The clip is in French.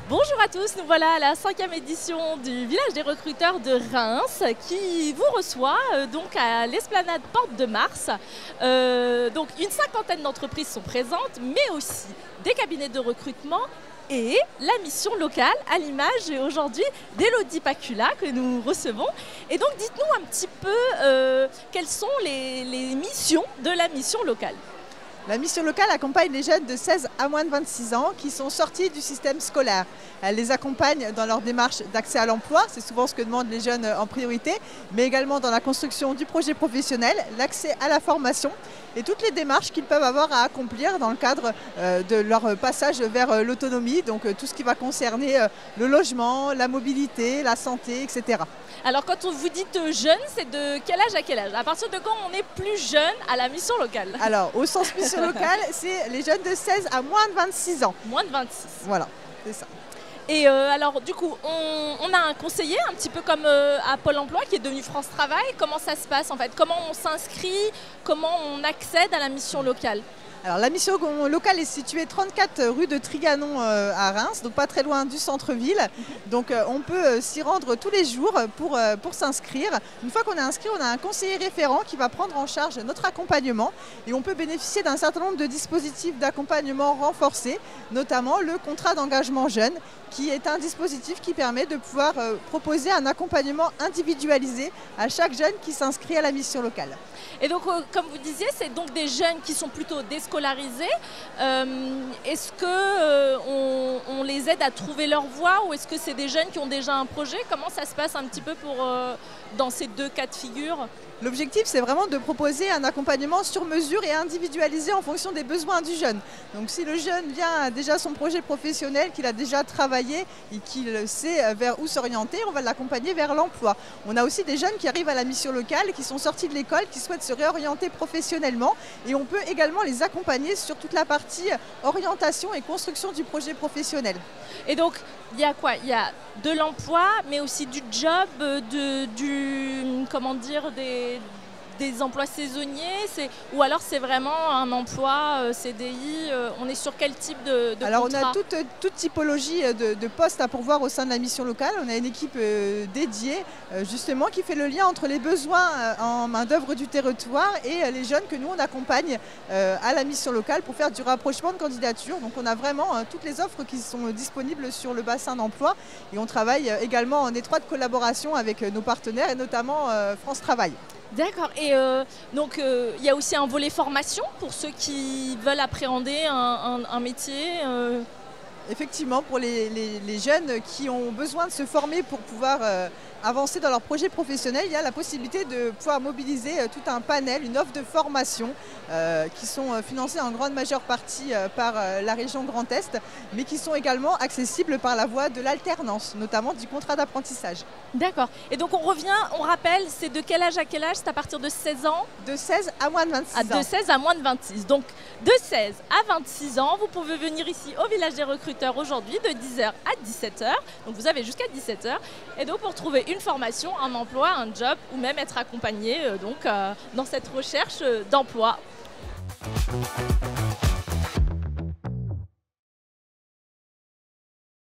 Bonjour à tous, nous voilà à la 5e édition du Village des recruteurs de Reims qui vous reçoit donc à l'esplanade Porte de Mars. Donc une cinquantaine d'entreprises sont présentes, mais aussi des cabinets de recrutement et la mission locale à l'image aujourd'hui d'Élodie Pacula que nous recevons. Et donc dites-nous un petit peu quelles sont les missions de la mission locale. La mission locale accompagne les jeunes de 16 à moins de 26 ans qui sont sortis du système scolaire. Elle les accompagne dans leur démarche d'accès à l'emploi, c'est souvent ce que demandent les jeunes en priorité, mais également dans la construction du projet professionnel, l'accès à la formation et toutes les démarches qu'ils peuvent avoir à accomplir dans le cadre de leur passage vers l'autonomie, donc tout ce qui va concerner le logement, la mobilité, la santé, etc. Alors quand on vous dit jeune, c'est de quel âge à quel âge? À partir de quand on est plus jeune à la mission locale? Alors au sens mission locale, c'est les jeunes de 16 à moins de 26 ans. Moins de 26. Voilà, c'est ça. Et alors du coup, on a un conseiller, un petit peu comme à Pôle emploi, qui est devenu France Travail. Comment ça se passe en fait? Comment on s'inscrit? Comment on accède à la mission locale? Alors la mission locale est située 34 rue de Triganon à Reims, donc pas très loin du centre-ville. Donc on peut s'y rendre tous les jours pour s'inscrire. Une fois qu'on est inscrit, on a un conseiller référent qui va prendre en charge notre accompagnement et on peut bénéficier d'un certain nombre de dispositifs d'accompagnement renforcés, notamment le contrat d'engagement jeune, qui est un dispositif qui permet de pouvoir proposer un accompagnement individualisé à chaque jeune qui s'inscrit à la mission locale. Et donc, comme vous disiez, c'est donc des jeunes qui sont plutôt déscolarisés. Est-ce qu'on les aide à trouver leur voie ou est-ce que c'est des jeunes qui ont déjà un projet? Comment ça se passe un petit peu dans ces deux cas de figure? L'objectif, c'est vraiment de proposer un accompagnement sur mesure et individualisé en fonction des besoins du jeune. Donc si le jeune vient déjà son projet professionnel, qu'il a déjà travaillé et qu'il sait vers où s'orienter, on va l'accompagner vers l'emploi. On a aussi des jeunes qui arrivent à la mission locale, qui sont sortis de l'école, qui souhaitent se réorienter professionnellement. Et on peut également les accompagner sur toute la partie orientation et construction du projet professionnel. Et donc, il y a quoi? Il y a de l'emploi, mais aussi du job, comment dire, des emplois saisonniers, ou alors c'est vraiment un emploi CDI, on est sur quel type de Alors contrat? on a toute typologie de postes à pourvoir au sein de la mission locale. On a une équipe dédiée justement qui fait le lien entre les besoins en main d'œuvre du territoire et les jeunes que nous on accompagne à la mission locale pour faire du rapprochement de candidatures. Donc on a vraiment toutes les offres qui sont disponibles sur le bassin d'emploi et on travaille également en étroite collaboration avec nos partenaires et notamment France Travail. D'accord. Et donc, il y a aussi un volet formation pour ceux qui veulent appréhender un métier Effectivement, pour les jeunes qui ont besoin de se former pour pouvoir avancer dans leur projet professionnel, il y a la possibilité de pouvoir mobiliser tout un panel, une offre de formation qui sont financées en grande majeure partie par la région Grand Est, mais qui sont également accessibles par la voie de l'alternance, notamment du contrat d'apprentissage. D'accord. Et donc on rappelle, c'est de quel âge à quel âge? C'est à partir de 16 ans? De 16 à moins de 26 ans. De 16 à moins de 26. Donc de 16 à 26 ans, vous pouvez venir ici au Village des recruteurs aujourd'hui de 10h à 17h. Donc vous avez jusqu'à 17h. Et donc pour trouver une formation, un emploi, un job ou même être accompagné dans cette recherche d'emploi.